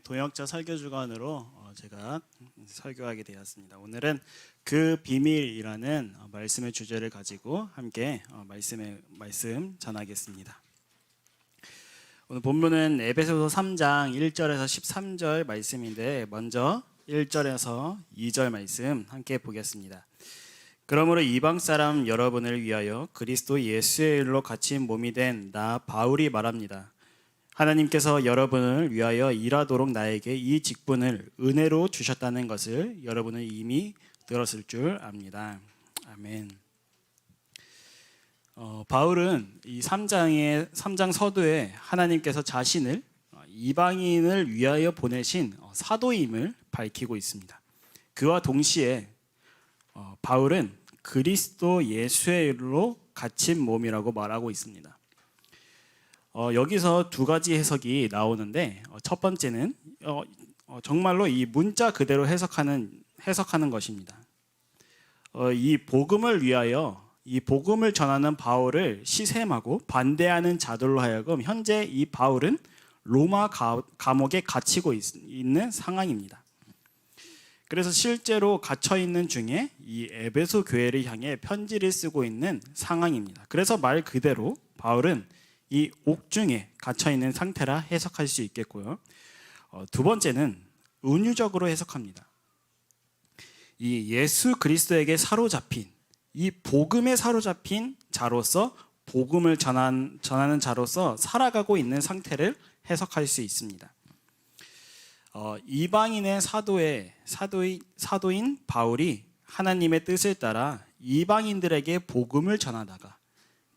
동역자 설교 주간으로 제가 설교하게 되었습니다. 오늘은 그 비밀이라는 말씀의 주제를 가지고 함께 말씀 전하겠습니다. 오늘 본문은 에베소서 3장 1절에서 13절 말씀인데 먼저 1절에서 2절 말씀 함께 보겠습니다. 그러므로 이방 사람 여러분을 위하여 그리스도 예수의 일로 갇힌 몸이 된 나 바울이 말합니다. 하나님께서 여러분을 위하여 일하도록 나에게 이 직분을 은혜로 주셨다는 것을 여러분은 이미 들었을 줄 압니다. 아멘. 바울은 이 3장 서두에 하나님께서 자신을 이방인을 위하여 보내신 사도임을 밝히고 있습니다. 그와 동시에 바울은 그리스도 예수의 일로 갇힌 몸이라고 말하고 있습니다. 여기서 두 가지 해석이 나오는데 첫 번째는 정말로 이 문자 그대로 해석하는 것입니다. 이 복음을 위하여 이 복음을 전하는 바울을 시샘하고 반대하는 자들로 하여금 현재 이 바울은 로마 감옥에 갇히고 있는 상황입니다. 그래서 실제로 갇혀 있는 중에 이 에베소 교회를 향해 편지를 쓰고 있는 상황입니다. 그래서 말 그대로 바울은 이 옥중에 갇혀 있는 상태라 해석할 수 있겠고요. 두 번째는 은유적으로 해석합니다. 이 예수 그리스도에게 사로잡힌 이 복음에 사로잡힌 자로서 복음을 전하는 자로서 살아가고 있는 상태를 해석할 수 있습니다. 이방인의 사도인 바울이 하나님의 뜻을 따라 이방인들에게 복음을 전하다가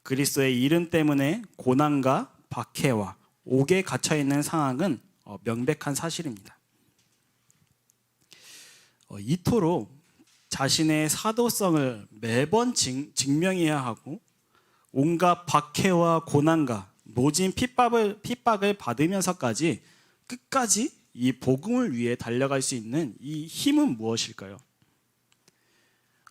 그리스도의 이름 때문에 고난과 박해와 옥에 갇혀 있는 상황은 명백한 사실입니다. 이토록 자신의 사도성을 매번 증명해야 하고 온갖 박해와 고난과 모진 핍박을 받으면서까지 끝까지 이 복음을 위해 달려갈 수 있는 이 힘은 무엇일까요?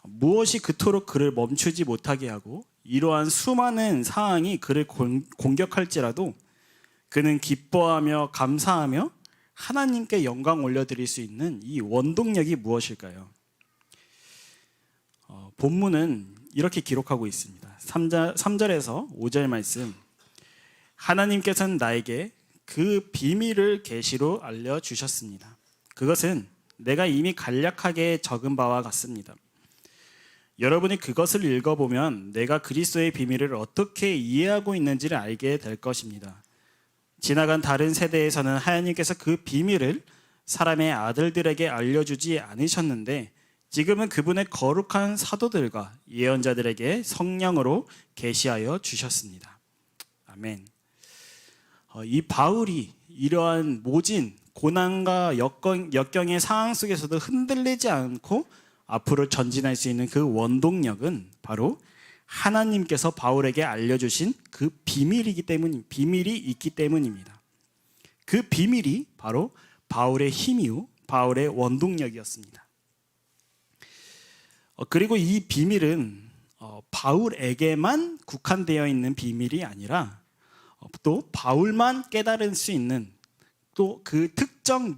무엇이 그토록 그를 멈추지 못하게 하고 이러한 수많은 상황이 그를 공격할지라도 그는 기뻐하며 감사하며 하나님께 영광 올려드릴 수 있는 이 원동력이 무엇일까요? 본문은 이렇게 기록하고 있습니다. 3절에서 5절 말씀. 하나님께서는 나에게 그 비밀을 계시로 알려주셨습니다. 그것은 내가 이미 간략하게 적은 바와 같습니다. 여러분이 그것을 읽어보면 내가 그리스도의 비밀을 어떻게 이해하고 있는지를 알게 될 것입니다. 지나간 다른 세대에서는 하나님께서 그 비밀을 사람의 아들들에게 알려주지 않으셨는데 지금은 그분의 거룩한 사도들과 예언자들에게 성령으로 계시하여 주셨습니다. 아멘. 이 바울이 이러한 모진 고난과 역경의 상황 속에서도 흔들리지 않고 앞으로 전진할 수 있는 그 원동력은 바로 하나님께서 바울에게 알려주신 그 비밀이 있기 때문입니다. 그 비밀이 바로 바울의 힘이요 바울의 원동력이었습니다. 그리고 이 비밀은 바울에게만 국한되어 있는 비밀이 아니라 또 바울만 깨달을 수 있는 또 그 특정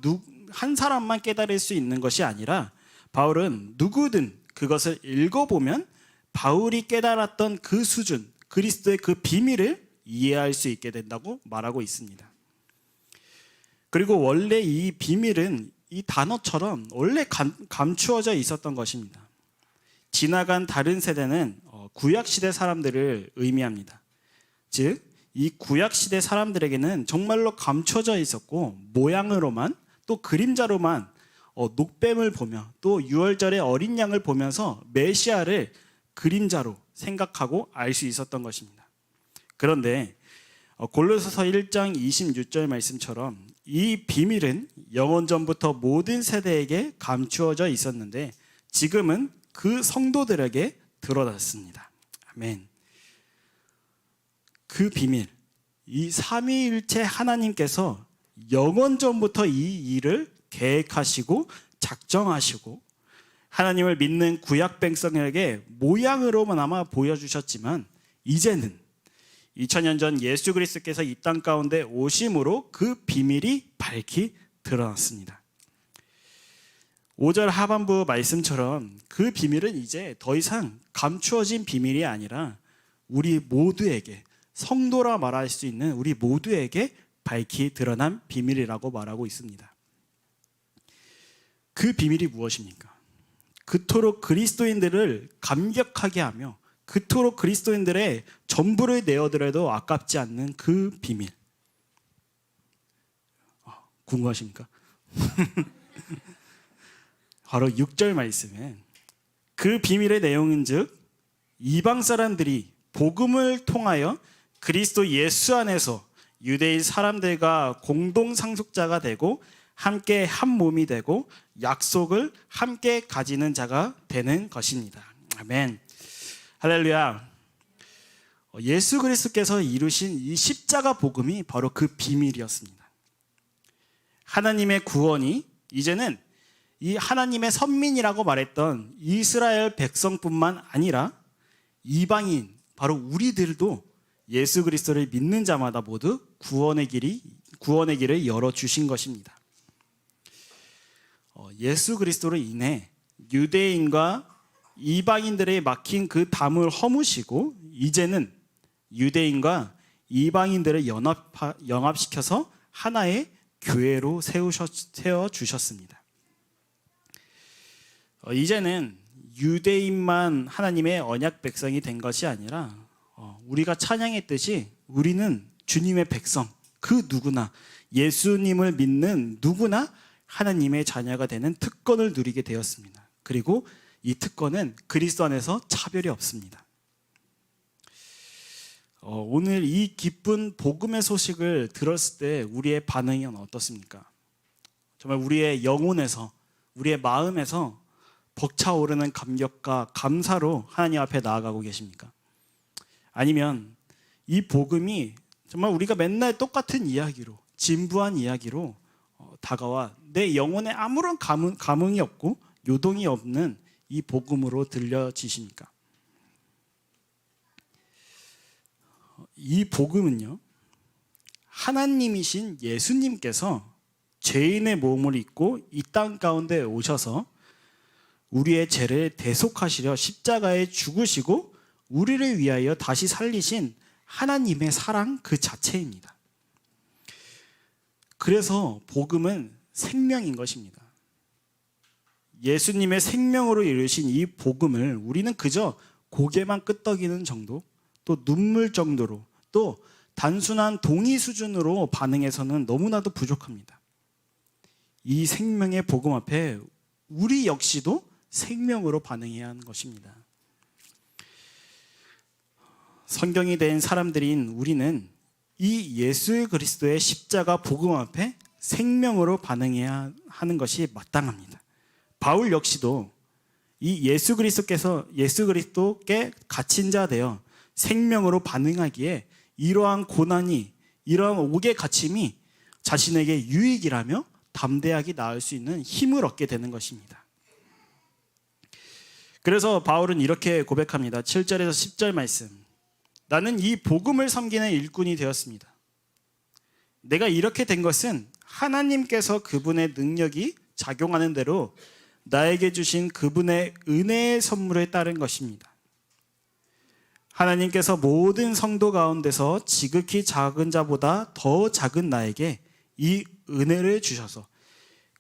한 사람만 깨달을 수 있는 것이 아니라 바울은 누구든 그것을 읽어보면 바울이 깨달았던 그 수준, 그리스도의 그 비밀을 이해할 수 있게 된다고 말하고 있습니다. 그리고 원래 이 비밀은 이 단어처럼 원래 감추어져 있었던 것입니다. 지나간 다른 세대는 구약시대 사람들을 의미합니다. 즉, 이 구약시대 사람들에게는 정말로 감춰져 있었고 모양으로만 또 그림자로만 녹뱀을 보며 또 유월절의 어린 양을 보면서 메시아를 그림자로 생각하고 알 수 있었던 것입니다. 그런데 골로새서 1장 26절 말씀처럼 이 비밀은 영원전부터 모든 세대에게 감추어져 있었는데 지금은 그 성도들에게 드러났습니다. 아멘. 그 비밀, 이 삼위일체 하나님께서 영원전부터 이 일을 계획하시고 작정하시고 하나님을 믿는 구약 백성에게 모양으로나마 보여주셨지만 이제는 2000년 전 예수 그리스도께서 이 땅 가운데 오심으로 그 비밀이 밝히 드러났습니다. 5절 하반부 말씀처럼 그 비밀은 이제 더 이상 감추어진 비밀이 아니라 우리 모두에게, 성도라 말할 수 있는 우리 모두에게 밝히 드러난 비밀이라고 말하고 있습니다. 그 비밀이 무엇입니까? 그토록 그리스도인들을 감격하게 하며 그토록 그리스도인들의 전부를 내어드려도 아깝지 않는 그 비밀. 궁금하십니까? 바로 6절 말씀에 그 비밀의 내용은즉 이방 사람들이 복음을 통하여 그리스도 예수 안에서 유대인 사람들과 공동 상속자가 되고 함께 한 몸이 되고 약속을 함께 가지는 자가 되는 것입니다. 아멘. 할렐루야. 예수 그리스도께서 이루신 이 십자가 복음이 바로 그 비밀이었습니다. 하나님의 구원이 이제는 이 하나님의 선민이라고 말했던 이스라엘 백성뿐만 아니라 이방인, 바로 우리들도 예수 그리스도를 믿는 자마다 모두 구원의 길을 열어주신 것입니다. 예수 그리스도로 인해 유대인과 이방인들의 막힌 그 담을 허무시고 이제는 유대인과 이방인들을 연합시켜서 하나의 교회로 세워주셨습니다. 이제는 유대인만 하나님의 언약 백성이 된 것이 아니라 우리가 찬양했듯이 우리는 주님의 백성, 그 누구나 예수님을 믿는 누구나 하나님의 자녀가 되는 특권을 누리게 되었습니다. 그리고 이 특권은 그리스도 안에서 차별이 없습니다. 오늘 이 기쁜 복음의 소식을 들었을 때 우리의 반응은 어떻습니까? 정말 우리의 영혼에서, 우리의 마음에서 벅차오르는 감격과 감사로 하나님 앞에 나아가고 계십니까? 아니면 이 복음이 정말 우리가 맨날 똑같은 이야기로, 진부한 이야기로 다가와 내 영혼에 아무런 감흥이 없고 요동이 없는 이 복음으로 들려지십니까? 이 복음은요, 하나님이신 예수님께서 죄인의 몸을 입고 이 땅 가운데 오셔서 우리의 죄를 대속하시려 십자가에 죽으시고 우리를 위하여 다시 살리신 하나님의 사랑 그 자체입니다. 그래서 복음은 생명인 것입니다. 예수님의 생명으로 이루신 이 복음을 우리는 그저 고개만 끄덕이는 정도, 또 눈물 정도로, 또 단순한 동의 수준으로 반응해서는 너무나도 부족합니다. 이 생명의 복음 앞에 우리 역시도 생명으로 반응해야 하는 것입니다. 성경이 된 사람들인 우리는 이 예수 그리스도의 십자가 복음 앞에 생명으로 반응해야 하는 것이 마땅합니다. 바울 역시도 이 예수 그리스도께 갇힌 자 되어 생명으로 반응하기에 이러한 고난이, 이러한 옥의 갇힘이 자신에게 유익이라며 담대하게 나을 수 있는 힘을 얻게 되는 것입니다. 그래서 바울은 이렇게 고백합니다. 7절에서 10절 말씀. 나는 이 복음을 섬기는 일꾼이 되었습니다. 내가 이렇게 된 것은 하나님께서 그분의 능력이 작용하는 대로 나에게 주신 그분의 은혜의 선물에 따른 것입니다. 하나님께서 모든 성도 가운데서 지극히 작은 자보다 더 작은 나에게 이 은혜를 주셔서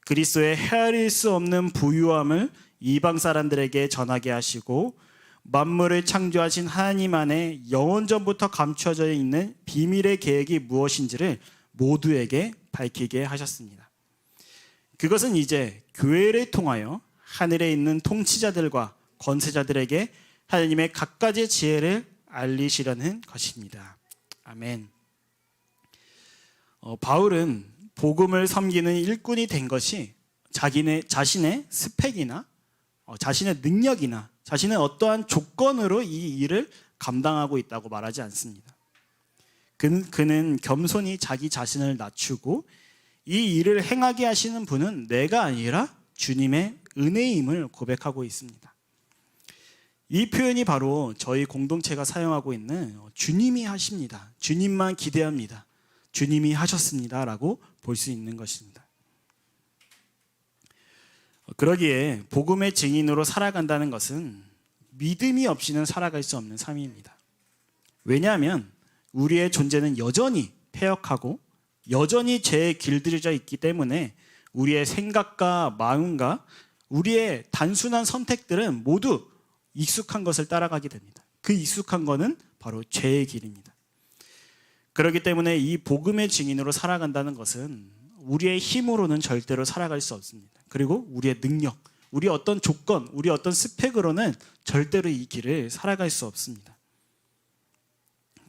그리스도의 헤아릴 수 없는 부유함을 이방 사람들에게 전하게 하시고 만물을 창조하신 하나님 안에 영원전부터 감춰져 있는 비밀의 계획이 무엇인지를 모두에게 밝히게 하셨습니다. 그것은 이제 교회를 통하여 하늘에 있는 통치자들과 권세자들에게 하나님의 각가지 지혜를 알리시려는 것입니다. 아멘. 바울은 복음을 섬기는 일꾼이 된 것이 자신의 스펙이나 자신의 능력이나 자신의 어떠한 조건으로 이 일을 감당하고 있다고 말하지 않습니다. 그는 겸손히 자기 자신을 낮추고 이 일을 행하게 하시는 분은 내가 아니라 주님의 은혜임을 고백하고 있습니다. 이 표현이 바로 저희 공동체가 사용하고 있는 주님이 하십니다, 주님만 기대합니다, 주님이 하셨습니다 라고 볼 수 있는 것입니다. 그러기에 복음의 증인으로 살아간다는 것은 믿음이 없이는 살아갈 수 없는 삶입니다. 왜냐하면 우리의 존재는 여전히 패역하고 여전히 죄에 길들여져 있기 때문에 우리의 생각과 마음과 우리의 단순한 선택들은 모두 익숙한 것을 따라가게 됩니다. 그 익숙한 것은 바로 죄의 길입니다. 그렇기 때문에 이 복음의 증인으로 살아간다는 것은 우리의 힘으로는 절대로 살아갈 수 없습니다. 그리고 우리의 능력, 우리의 어떤 조건, 우리의 어떤 스펙으로는 절대로 이 길을 살아갈 수 없습니다.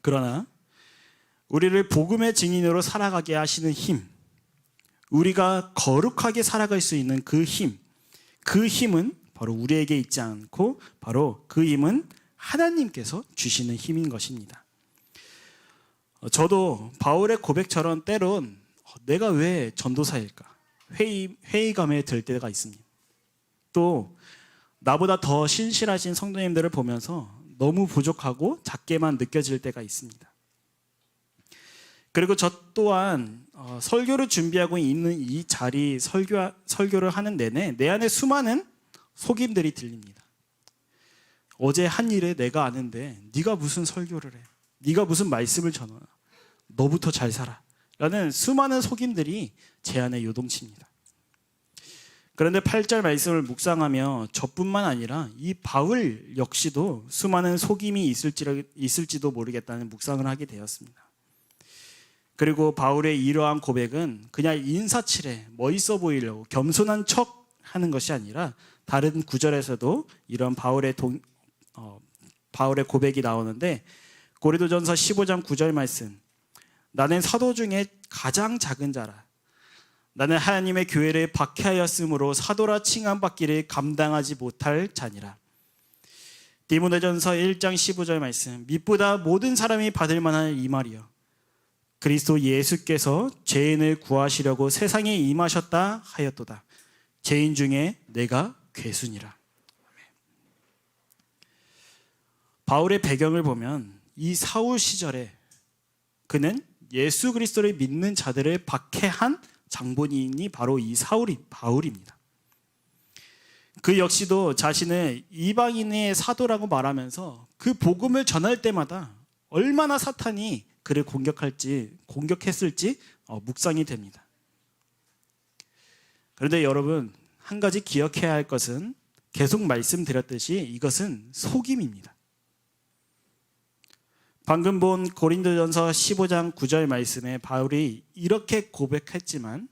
그러나 우리를 복음의 증인으로 살아가게 하시는 힘, 우리가 거룩하게 살아갈 수 있는 그 힘, 그 힘은 바로 우리에게 있지 않고 바로 그 힘은 하나님께서 주시는 힘인 것입니다. 저도 바울의 고백처럼 때론 내가 왜 전도사일까? 회의감에 들 때가 있습니다. 또 나보다 더 신실하신 성도님들을 보면서 너무 부족하고 작게만 느껴질 때가 있습니다. 그리고 저 또한 설교를 준비하고 있는 이 자리 설교를 하는 내내 내 안에 수많은 속임들이 들립니다. 어제 한 일을 내가 아는데 네가 무슨 설교를 해? 네가 무슨 말씀을 전하? 너부터 잘 살아. 라는 수많은 속임들이 제 안에 요동칩니다. 그런데 8절 말씀을 묵상하며 저뿐만 아니라 이 바울 역시도 수많은 속임이 있을지도 모르겠다는 묵상을 하게 되었습니다. 그리고 바울의 이러한 고백은 그냥 인사치레 멋있어 보이려고 겸손한 척 하는 것이 아니라 다른 구절에서도 이런 바울의 고백이 나오는데 고린도전서 15장 9절 말씀, 나는 사도 중에 가장 작은 자라. 나는 하나님의 교회를 박해하였으므로 사도라 칭함받기를 감당하지 못할 자니라. 디모데전서 1장 15절 말씀, mit보다 모든 사람이 받을 만한 이 말이여. 그리스도 예수께서 죄인을 구하시려고 세상에 임하셨다 하였도다. 죄인 중에 내가 괴순이라. 바울의 배경을 보면 이 사울 시절에 그는 예수 그리스도를 믿는 자들을 박해한 장본인이 바로 이 바울입니다. 그 역시도 자신을 이방인의 사도라고 말하면서 그 복음을 전할 때마다 얼마나 사탄이 그를 공격했을지 묵상이 됩니다. 그런데 여러분, 한 가지 기억해야 할 것은 계속 말씀드렸듯이 이것은 속임입니다. 방금 본 고린도전서 15장 9절 말씀에 바울이 이렇게 고백했지만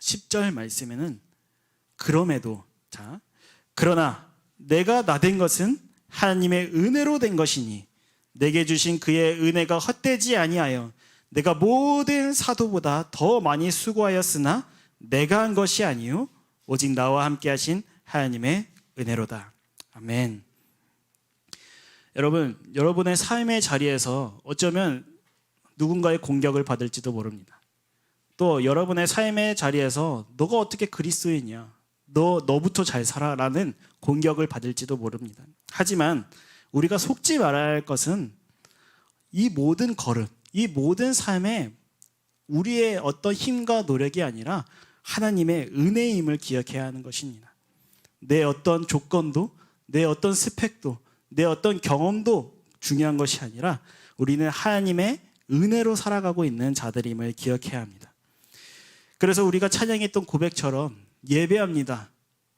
10절 말씀에는 그러나 내가 나된 것은 하나님의 은혜로 된 것이니 내게 주신 그의 은혜가 헛되지 아니하여 내가 모든 사도보다 더 많이 수고하였으나 내가 한 것이 아니요 오직 나와 함께 하신 하나님의 은혜로다. 아멘. 여러분, 여러분의 삶의 자리에서 어쩌면 누군가의 공격을 받을지도 모릅니다. 또 여러분의 삶의 자리에서 너가 어떻게 그리스도인이야? 너부터 잘 살아라는 공격을 받을지도 모릅니다. 하지만 우리가 속지 말아야 할 것은 이 모든 걸음, 이 모든 삶에 우리의 어떤 힘과 노력이 아니라 하나님의 은혜임을 기억해야 하는 것입니다. 내 어떤 조건도, 내 어떤 스펙도, 내 어떤 경험도 중요한 것이 아니라 우리는 하나님의 은혜로 살아가고 있는 자들임을 기억해야 합니다. 그래서 우리가 찬양했던 고백처럼 예배합니다.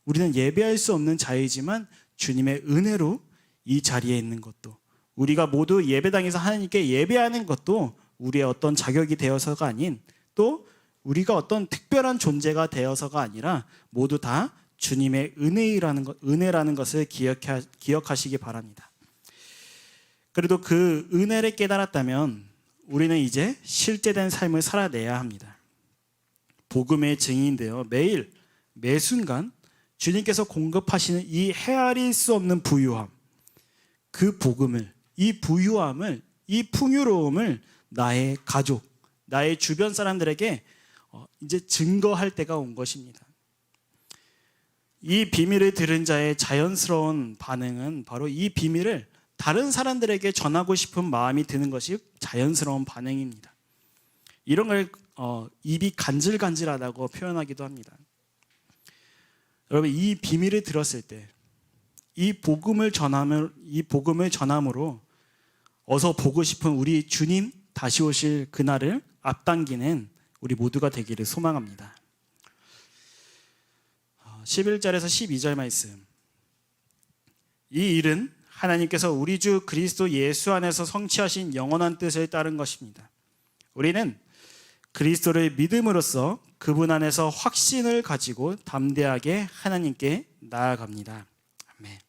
우리는 예배할 수 없는 자이지만 주님의 은혜로 이 자리에 있는 것도, 우리가 모두 예배당에서 하나님께 예배하는 것도 우리의 어떤 자격이 되어서가 아닌, 또 우리가 어떤 특별한 존재가 되어서가 아니라 모두 다 주님의 은혜라는 것을 기억하시기 바랍니다. 그래도 그 은혜를 깨달았다면 우리는 이제 실제된 삶을 살아내야 합니다. 복음의 증인인데요, 매 순간 주님께서 공급하시는 이 헤아릴 수 없는 부유함, 그 복음을, 이 부유함을, 이 풍요로움을 나의 가족, 나의 주변 사람들에게 이제 증거할 때가 온 것입니다. 이 비밀을 들은 자의 자연스러운 반응은 바로 이 비밀을 다른 사람들에게 전하고 싶은 마음이 드는 것이 자연스러운 반응입니다. 이런 걸 입이 간질간질하다고 표현하기도 합니다. 여러분, 이 비밀을 들었을 때 이 복음을 전함으로 어서 보고 싶은 우리 주님 다시 오실 그날을 앞당기는 우리 모두가 되기를 소망합니다. 11절에서 12절 말씀. 이 일은 하나님께서 우리 주 그리스도 예수 안에서 성취하신 영원한 뜻을 따른 것입니다. 우리는 그리스도를 믿음으로써 그분 안에서 확신을 가지고 담대하게 하나님께 나아갑니다. 아멘.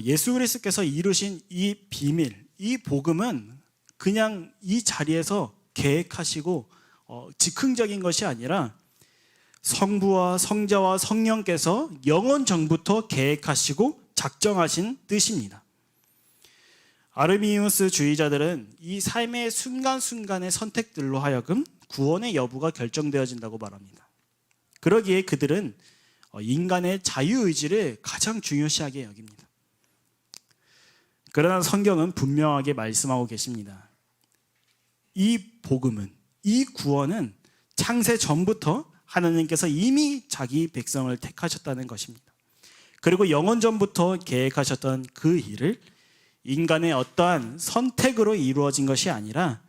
예수 그리스도께서 이루신 이 비밀, 이 복음은 그냥 이 자리에서 계획하시고 즉흥적인 것이 아니라 성부와 성자와 성령께서 영원 전부터 계획하시고 작정하신 뜻입니다. 아르미우스 주의자들은 이 삶의 순간순간의 선택들로 하여금 구원의 여부가 결정되어진다고 말합니다. 그러기에 그들은 인간의 자유의지를 가장 중요시하게 여깁니다. 그러나 성경은 분명하게 말씀하고 계십니다. 이 복음은, 이 구원은 창세 전부터 하나님께서 이미 자기 백성을 택하셨다는 것입니다. 그리고 영원 전부터 계획하셨던 그 일을 인간의 어떠한 선택으로 이루어진 것이 아니라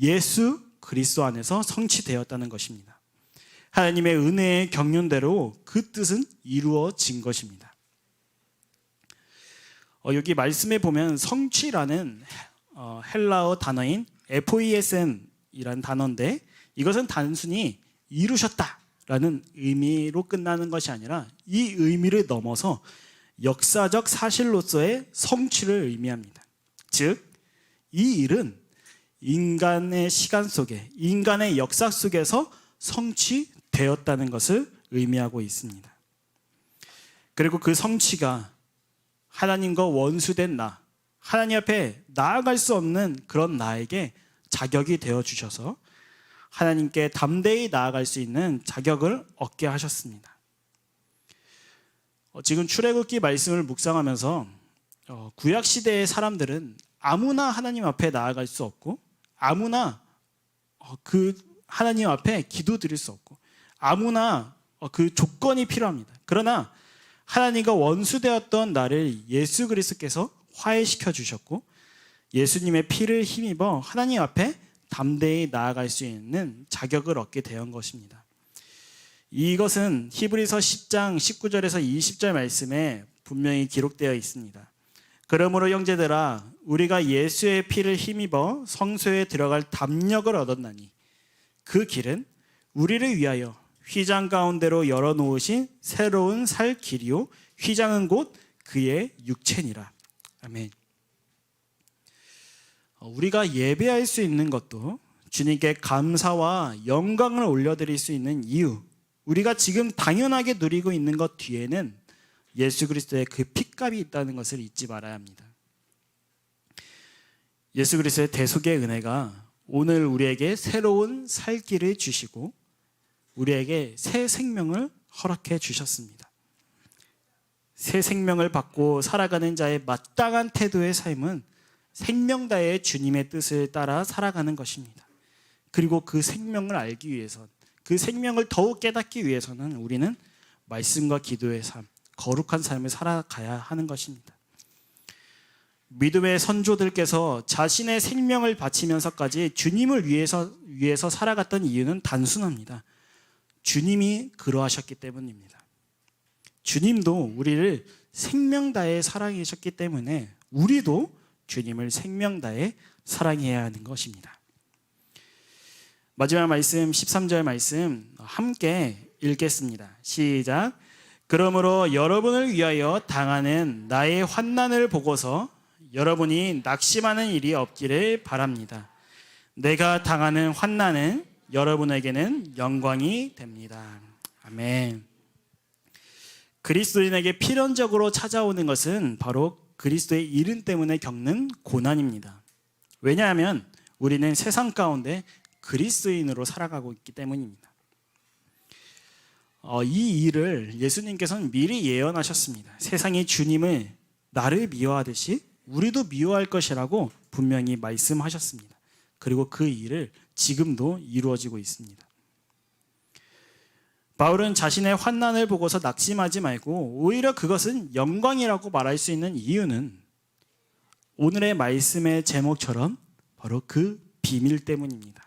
예수 그리스도 안에서 성취되었다는 것입니다. 하나님의 은혜의 경륜대로 그 뜻은 이루어진 것입니다. 여기 말씀에 보면 성취라는 헬라어 단어인 FOESN이라는 단어인데, 이것은 단순히 이루셨다라는 의미로 끝나는 것이 아니라 이 의미를 넘어서 역사적 사실로서의 성취를 의미합니다. 즉, 이 일은 인간의 시간 속에, 인간의 역사 속에서 성취되었다는 것을 의미하고 있습니다. 그리고 그 성취가 하나님과 원수된 나, 하나님 앞에 나아갈 수 없는 그런 나에게 자격이 되어 주셔서 하나님께 담대히 나아갈 수 있는 자격을 얻게 하셨습니다. 지금 출애굽기 말씀을 묵상하면서 구약 시대의 사람들은 아무나 하나님 앞에 나아갈 수 없고, 아무나 그 하나님 앞에 기도드릴 수 없고, 아무나 그 조건이 필요합니다. 그러나 하나님과 원수되었던 나를 예수 그리스도께서 화해시켜 주셨고, 예수님의 피를 힘입어 하나님 앞에 담대히 나아갈 수 있는 자격을 얻게 된 것입니다. 이것은 히브리서 10장 19절에서 20절 말씀에 분명히 기록되어 있습니다. 그러므로 형제들아, 우리가 예수의 피를 힘입어 성소에 들어갈 담력을 얻었나니 그 길은 우리를 위하여 휘장 가운데로 열어놓으신 새로운 살 길이요 휘장은 곧 그의 육체니라. 아멘. 우리가 예배할 수 있는 것도, 주님께 감사와 영광을 올려드릴 수 있는 이유, 우리가 지금 당연하게 누리고 있는 것 뒤에는 예수 그리스도의 그 핏값이 있다는 것을 잊지 말아야 합니다. 예수 그리스도의 대속의 은혜가 오늘 우리에게 새로운 살 길을 주시고 우리에게 새 생명을 허락해 주셨습니다. 새 생명을 받고 살아가는 자의 마땅한 태도의 삶은 생명 다해 주님의 뜻을 따라 살아가는 것입니다. 그리고 그 생명을 알기 위해선, 그 생명을 더욱 깨닫기 위해서는 우리는 말씀과 기도의 삶, 거룩한 삶을 살아가야 하는 것입니다. 믿음의 선조들께서 자신의 생명을 바치면서까지 주님을 위해서 살아갔던 이유는 단순합니다. 주님이 그러하셨기 때문입니다. 주님도 우리를 생명 다해 사랑하셨기 때문에 우리도 주님을 생명 다해 사랑해야 하는 것입니다. 마지막 말씀 13절 말씀 함께 읽겠습니다. 시작. 그러므로 여러분을 위하여 당하는 나의 환난을 보고서 여러분이 낙심하는 일이 없기를 바랍니다. 내가 당하는 환난은 여러분에게는 영광이 됩니다. 아멘. 그리스도인에게 필연적으로 찾아오는 것은 바로 그리스도의 이름 때문에 겪는 고난입니다. 왜냐하면 우리는 세상 가운데 그리스도인으로 살아가고 있기 때문입니다. 이 일을 예수님께서는 미리 예언하셨습니다. 세상이 주님을 나를 미워하듯이 우리도 미워할 것이라고 분명히 말씀하셨습니다. 그리고 그 일을 지금도 이루어지고 있습니다. 바울은 자신의 환난을 보고서 낙심하지 말고 오히려 그것은 영광이라고 말할 수 있는 이유는 오늘의 말씀의 제목처럼 바로 그 비밀 때문입니다.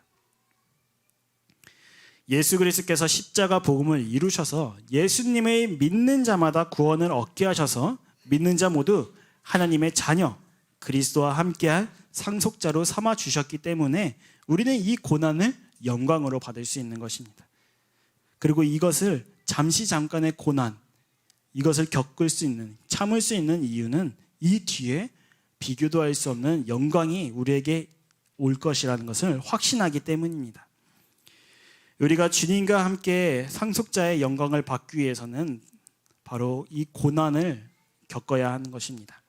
예수 그리스도께서 십자가 복음을 이루셔서 예수님의 믿는 자마다 구원을 얻게 하셔서 믿는 자 모두 하나님의 자녀, 그리스도와 함께할 상속자로 삼아 주셨기 때문에 우리는 이 고난을 영광으로 받을 수 있는 것입니다. 그리고 이것을 잠시 잠깐의 고난, 이것을 겪을 수 있는, 참을 수 있는 이유는 이 뒤에 비교도 할 수 없는 영광이 우리에게 올 것이라는 것을 확신하기 때문입니다. 우리가 주님과 함께 상속자의 영광을 받기 위해서는 바로 이 고난을 겪어야 하는 것입니다.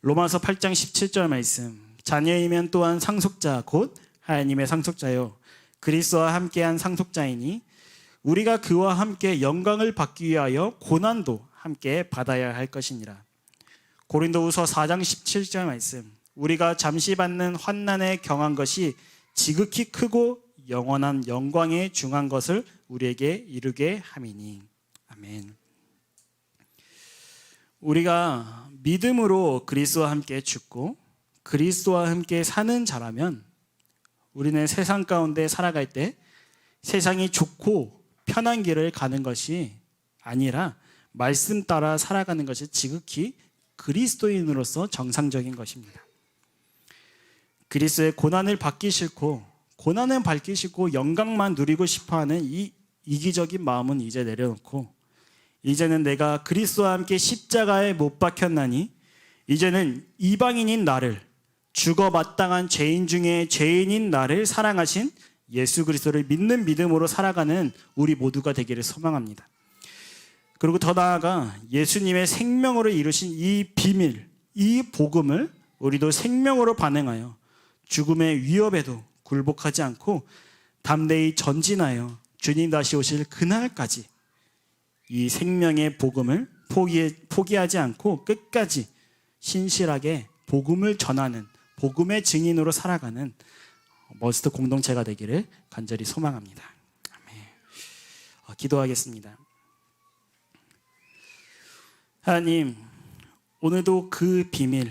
로마서 8장 17절 말씀, 자녀이면 또한 상속자 곧 하나님의 상속자요 그리스도와 함께한 상속자이니 우리가 그와 함께 영광을 받기 위하여 고난도 함께 받아야 할 것이니라. 고린도후서 4장 17절 말씀, 우리가 잠시 받는 환난에 경한 것이 지극히 크고 영원한 영광에 중한 것을 우리에게 이루게 함이니. 아멘. 우리가 믿음으로 그리스도와 함께 죽고 그리스도와 함께 사는 자라면 우리는 세상 가운데 살아갈 때 세상이 좋고 편한 길을 가는 것이 아니라 말씀 따라 살아가는 것이 지극히 그리스도인으로서 정상적인 것입니다. 그리스도의 고난을 받기 싫고 고난은 받기 싫고 영광만 누리고 싶어하는 이 이기적인 마음은 이제 내려놓고 이제는 내가 그리스도와 함께 십자가에 못 박혔나니 이제는 이방인인 나를 죽어 마땅한 죄인 중에 죄인인 나를 사랑하신 예수 그리스도를 믿는 믿음으로 살아가는 우리 모두가 되기를 소망합니다. 그리고 더 나아가 예수님의 생명으로 이루신 이 비밀, 이 복음을 우리도 생명으로 반응하여 죽음의 위협에도 굴복하지 않고 담대히 전진하여 주님 다시 오실 그날까지 이 생명의 복음을 포기하지 않고 끝까지 신실하게 복음을 전하는 복음의 증인으로 살아가는 머스트 공동체가 되기를 간절히 소망합니다. 아멘. 기도하겠습니다. 하나님, 오늘도 그 비밀,